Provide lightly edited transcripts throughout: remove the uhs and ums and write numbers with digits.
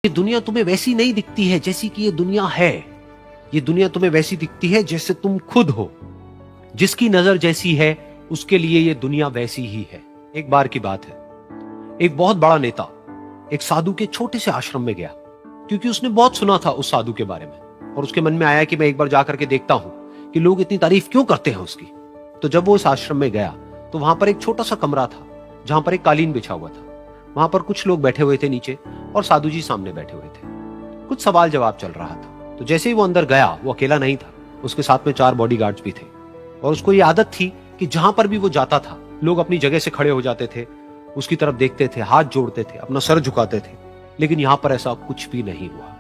ये दुनिया तुम्हें वैसी नहीं दिखती है जैसी कि ये दुनिया है। ये दुनिया तुम्हें वैसी दिखती है जैसे तुम खुद हो। जिसकी नजर जैसी है उसके लिए ये दुनिया वैसी ही है। एक बार की बात है, एक बहुत बड़ा नेता एक साधु के छोटे से आश्रम में गया, क्योंकि उसने बहुत सुना था उस साधु के बारे में, और उसके मन में आया कि मैं एक बार जाकर के देखता हूं कि लोग इतनी तारीफ क्यों करते हैं उसकी। तो जब वो उस आश्रम में गया तो वहां पर एक छोटा सा कमरा था जहां पर एक कालीन बिछा हुआ था। वहां पर कुछ लोग बैठे हुए थे नीचे और साधु जी सामने बैठे हुए थे। कुछ सवाल जवाब चल रहा था। तो जैसे ही वो अंदर गया, वो अकेला नहीं था, उसके साथ में 4 बॉडीगार्ड्स भी थे, और उसको ये आदत थी कि जहां पर भी वो जाता था लोग अपनी जगह से खड़े हो जाते थे, उसकी तरफ देखते थे, हाथ जोड़ते थे, अपना सर झुकाते थे। लेकिन यहां पर ऐसा कुछ भी नहीं हुआ।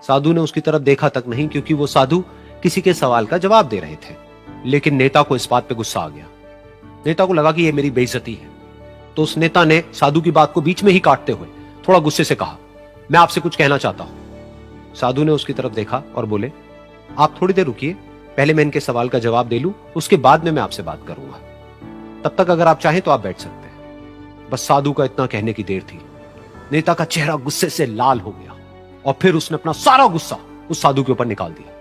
साधु ने उसकी तरफ देखा तक नहीं, क्योंकि वो साधु किसी के सवाल का जवाब दे रहे थे। लेकिन नेता को इस बात पे गुस्सा आ गया। नेता को लगा कि ये मेरी बेइज्जती है। तो उस नेता ने साधु की बात को बीच में ही काटते हुए थोड़ा गुस्से से कहा, मैं आपसे कुछ कहना चाहता हूं। साधु ने उसकी तरफ देखा और बोले, आप थोड़ी देर रुकिए, पहले मैं इनके सवाल का जवाब दे लूं, उसके बाद में मैं आपसे बात करूंगा। तब तक अगर आप चाहें तो आप बैठ सकते हैं। बस साधु का इतना कहने की देर थी। नेता का चेहरा गुस्से से लाल हो गया और फिर उसने अपना सारा गुस्सा उस साधु के ऊपर निकाल दिया।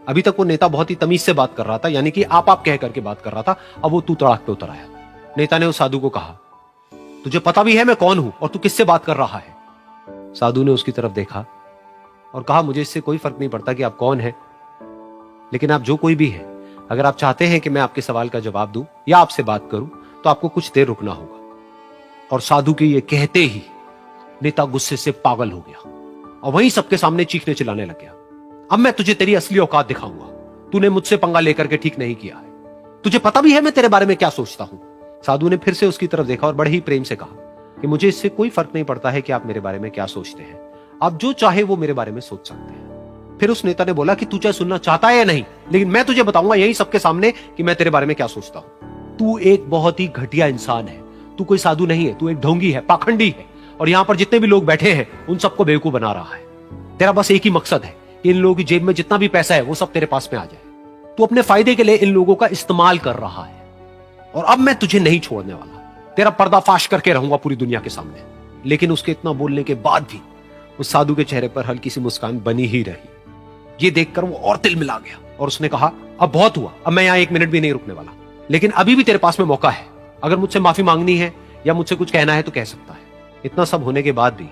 अभी तक वो नेता बहुत ही तमीज से बात कर रहा था, यानी कि आप कह करके बात कर रहा था। अब वो तू तड़ाक पे उतर आया। नेता ने उस साधु को कहा, तुझे पता भी है मैं कौन हूं और तू किससे बात कर रहा है? साधु ने उसकी तरफ देखा और कहा, मुझे इससे कोई फर्क नहीं पड़ता कि आप कौन हैं, लेकिन आप जो कोई भी है, अगर आप चाहते हैं कि मैं आपके सवाल का जवाब दूं या आपसे बात करूं तो आपको कुछ देर रुकना होगा। और साधु के ये कहते ही नेता गुस्से से पागल हो गया और वहीं सबके सामने चीखने चिल्लाने लग गया, अब मैं तुझे तेरी असली औकात दिखाऊंगा। तूने मुझसे पंगा लेकर के ठीक नहीं किया है। तुझे पता भी है मैं तेरे बारे में क्या सोचता हूं। साधु ने फिर से उसकी तरफ देखा और बड़े ही प्रेम से कहा कि मुझे इससे कोई फर्क नहीं पड़ता है कि आप मेरे बारे में क्या सोचते हैं। आप जो चाहे वो मेरे बारे में सोच सकते हैं। फिर उस नेता ने बोला कि तू चाहे सुनना चाहता है या नहीं, लेकिन मैं तुझे बताऊंगा यही सबके सामने कि मैं तेरे बारे में क्या सोचता हूं। तू एक बहुत ही घटिया इंसान है। तू कोई साधु नहीं है, तू एक ढोंगी है, पाखंडी है, और यहां पर जितने भी लोग बैठे हैं उन सबको बेवकूफ बना रहा है। तेरा बस एक ही मकसद है कि इन लोगों की जेब में जितना भी पैसा है वो सब तेरे पास में आ जाए। तू अपने फायदे के लिए इन लोगों का इस्तेमाल कर रहा है, और अब मैं तुझे नहीं छोड़ने वाला। तेरा पर्दाफाश करके रहूंगा पूरी दुनिया के सामने। लेकिन उसके इतना बोलने के बाद भी उस साधु के चेहरे पर हल्की सी मुस्कान बनी ही रही। ये देखकर वो और तिल मिला गया और उसने कहा, अब बहुत हुआ, अब मैं यहां 1 मिनट भी नहीं रुकने वाला। लेकिन अभी भी तेरे पास में मौका है। अगर मुझसे माफी मांगनी है या मुझसे कुछ कहना है तो कह सकता है। इतना सब होने के बाद भी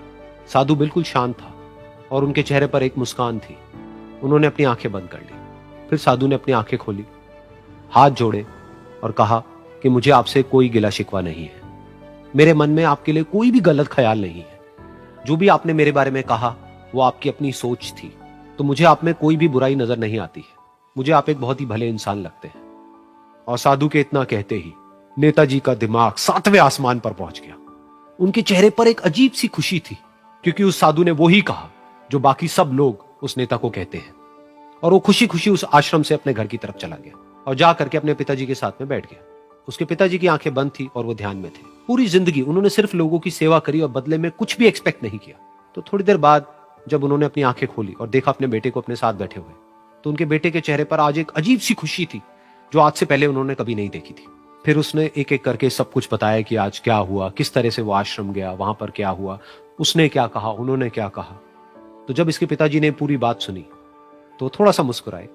साधु बिल्कुल शांत था और उनके चेहरे पर एक मुस्कान थी। उन्होंने अपनी आंखें बंद कर ली। फिर साधु ने अपनी आंखें खोली, हाथ जोड़े और कहा कि मुझे आपसे कोई गिला शिकवा नहीं है। मेरे मन में आपके लिए कोई भी गलत ख्याल नहीं है। जो भी आपने मेरे बारे में कहा वो आपकी अपनी सोच थी, तो मुझे आप में कोई भी बुराई नजर नहीं आती है। मुझे आप एक बहुत ही भले इंसान लगते हैं। और साधु के इतना कहते ही नेताजी का दिमाग 7वें आसमान पर पहुंच गया। उनके चेहरे पर एक अजीब सी खुशी थी, क्योंकि उस साधु ने वो ही कहा जो बाकी सब लोग उस नेता को कहते हैं। और वो खुशी खुशी उस आश्रम से अपने घर की तरफ चला गया और जा करके अपने पिताजी के साथ में बैठ गया। उसके पिताजी की आंखें बंद थी और वो ध्यान में थे। पूरी जिंदगी उन्होंने सिर्फ लोगों की सेवा करी और बदले में कुछ भी एक्सपेक्ट नहीं किया। तो थोड़ी देर बाद जब उन्होंने अपनी आंखें खोली और देखा अपने बेटे को अपने साथ बैठे हुए, तो उनके बेटे के चेहरे पर आज एक अजीब सी खुशी थी जो आज से पहले उन्होंने कभी नहीं देखी थी। फिर उसने एक एक करके सब कुछ बताया कि आज क्या हुआ, किस तरह से वो आश्रम गया, वहां पर क्या हुआ, उसने क्या कहा, उन्होंने क्या कहा। तो जब इसके पिताजी ने पूरी बात सुनी तो थोड़ा सा मुस्कुराए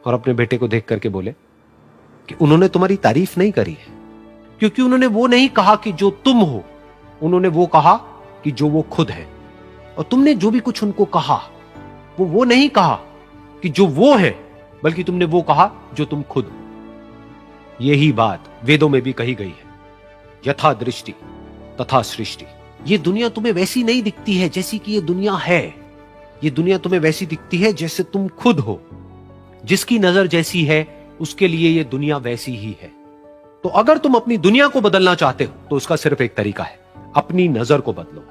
और अपने बेटे को देख करके बोले कि उन्होंने तुम्हारी तारीफ नहीं करी है, क्योंकि उन्होंने वो नहीं कहा कि जो तुम हो, उन्होंने वो कहा कि जो वो खुद है। और तुमने जो भी कुछ उनको कहा वो नहीं कहा कि जो वो है, बल्कि तुमने वो कहा जो तुम खुद हो। यही बात वेदों में भी कही गई है, यथा दृष्टि तथा सृष्टि। ये दुनिया तुम्हें वैसी नहीं दिखती है जैसी कि ये दुनिया है। ये दुनिया तुम्हें वैसी दिखती है जैसे तुम खुद हो। जिसकी नजर जैसी है उसके लिए ये दुनिया वैसी ही है। तो अगर तुम अपनी दुनिया को बदलना चाहते हो तो उसका सिर्फ एक तरीका है, अपनी नजर को बदलो।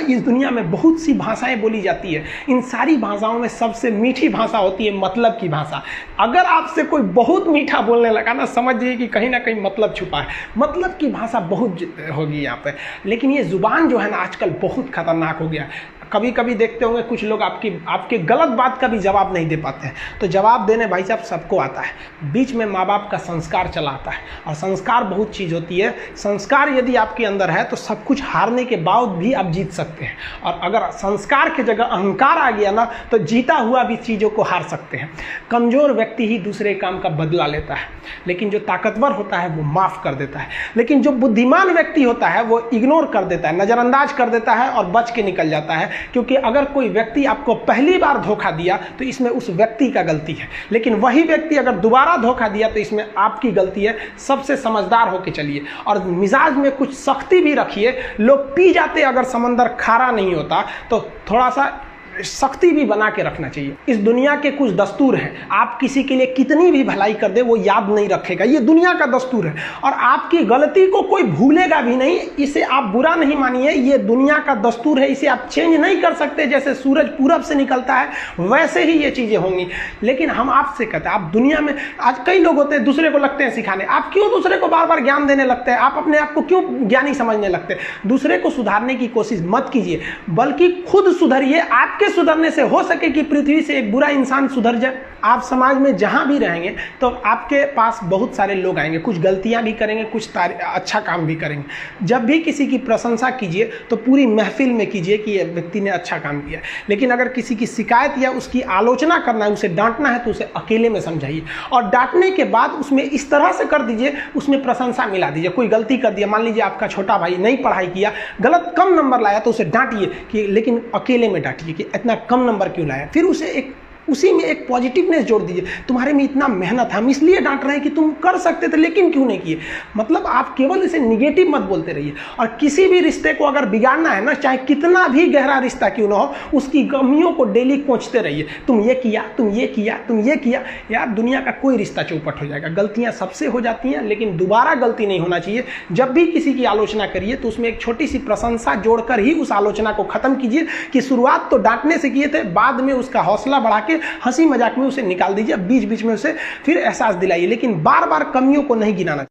इस दुनिया में बहुत सी भाषाएं बोली जाती है। इन सारी भाषाओं में सबसे मीठी भाषा होती है मतलब की भाषा। अगर आपसे कोई बहुत मीठा बोलने लगा ना, समझिए कि कहीं ना कहीं मतलब छुपा है। मतलब की भाषा बहुत होगी यहाँ पे। लेकिन ये जुबान जो है ना आजकल बहुत खतरनाक हो गया। कभी कभी देखते होंगे कुछ लोग आपके गलत बात का भी जवाब नहीं दे पाते हैं। तो जवाब देने भाई साहब सबको आता है, बीच में माँ बाप का संस्कार चला आता है। और संस्कार बहुत चीज़ होती है, संस्कार यदि आपके अंदर है तो सब कुछ हारने के बाद भी आप जीत सकते हैं। और अगर संस्कार की जगह अहंकार आ गया ना तो जीता हुआ भी चीज़ों को हार सकते हैं। कमज़ोर व्यक्ति ही दूसरे काम का बदला लेता है, लेकिन जो ताकतवर होता है वो माफ़ कर देता है। लेकिन जो बुद्धिमान व्यक्ति होता है वो इग्नोर कर देता है, नज़रअंदाज कर देता है और बच के निकल जाता है। क्योंकि अगर कोई व्यक्ति आपको पहली बार धोखा दिया तो इसमें उस व्यक्ति का गलती है, लेकिन वही व्यक्ति अगर दोबारा धोखा दिया तो इसमें आपकी गलती है। सबसे समझदार होके चलिए और मिजाज में कुछ सख्ती भी रखिए। लोग पी जाते अगर समंदर खारा नहीं होता तो थोड़ा सा सख्ती भी बना के रखना चाहिए। इस दुनिया के कुछ दस्तूर हैं, आप किसी के लिए कितनी भी भलाई कर दे वो याद नहीं रखेगा, ये दुनिया का दस्तूर है। और आपकी गलती को कोई भूलेगा भी नहीं, इसे आप बुरा नहीं मानिए, ये दुनिया का दस्तूर है, इसे आप चेंज नहीं कर सकते। जैसे सूरज पूरब से निकलता है वैसे ही ये चीज़ें होंगी। लेकिन हम आपसे कहते हैं, आप दुनिया में आज कई लोग होते हैं दूसरे को लगते हैं सिखाने, आप क्यों दूसरे को बार बार ज्ञान देने लगते हैं? आप अपने आप को क्यों ज्ञानी समझने लगते हैं? दूसरे को सुधारने की कोशिश मत कीजिए, बल्कि खुद सुधरिए। आपके सुधरने से हो सके कि पृथ्वी से एक बुरा इंसान सुधर जाए। आप समाज में जहां भी रहेंगे तो आपके पास बहुत सारे लोग आएंगे, कुछ गलतियां भी करेंगे, कुछ अच्छा काम भी करेंगे। जब भी किसी की प्रशंसा कीजिए तो पूरी महफिल में कीजिए कि ये व्यक्ति ने अच्छा काम किया। लेकिन अगर किसी की शिकायत या उसकी आलोचना करना है, उसे डांटना है, तो उसे अकेले में समझाइए। और डांटने के बाद उसमें इस तरह से कर दीजिए, उसमें प्रशंसा मिला दीजिए। कोई गलती कर दिया, मान लीजिए आपका छोटा भाई नहीं पढ़ाई किया, गलत कम नंबर लाया, तो उसे डांटिए कि, लेकिन अकेले में डांटिए कि इतना कम नंबर क्यों लाया। फिर उसे उसी में एक पॉजिटिवनेस जोड़ दीजिए, तुम्हारे में इतना मेहनत है, हम इसलिए डांट रहे हैं कि तुम कर सकते थे लेकिन क्यों नहीं किए। मतलब आप केवल इसे निगेटिव मत बोलते रहिए। और किसी भी रिश्ते को अगर बिगाड़ना है ना, चाहे कितना भी गहरा रिश्ता क्यों ना हो, उसकी कमियों को डेली कोंचते रहिए। तुम ये किया, तुम ये किया, तुम ये किया। यार दुनिया का कोई रिश्ता चौपट हो जाएगा। गलतियां सबसे हो जाती हैं, लेकिन दोबारा गलती नहीं होना चाहिए। जब भी किसी की आलोचना करिए तो उसमें एक छोटी सी प्रशंसा जोड़कर ही उस आलोचना को खत्म कीजिए कि शुरुआत तो डांटने से किए थे, बाद में उसका हौसला बढ़ा के हंसी मजाक में उसे निकाल दीजिए। बीच बीच में उसे फिर एहसास दिलाइए, लेकिन बार बार कमियों को नहीं गिनाना।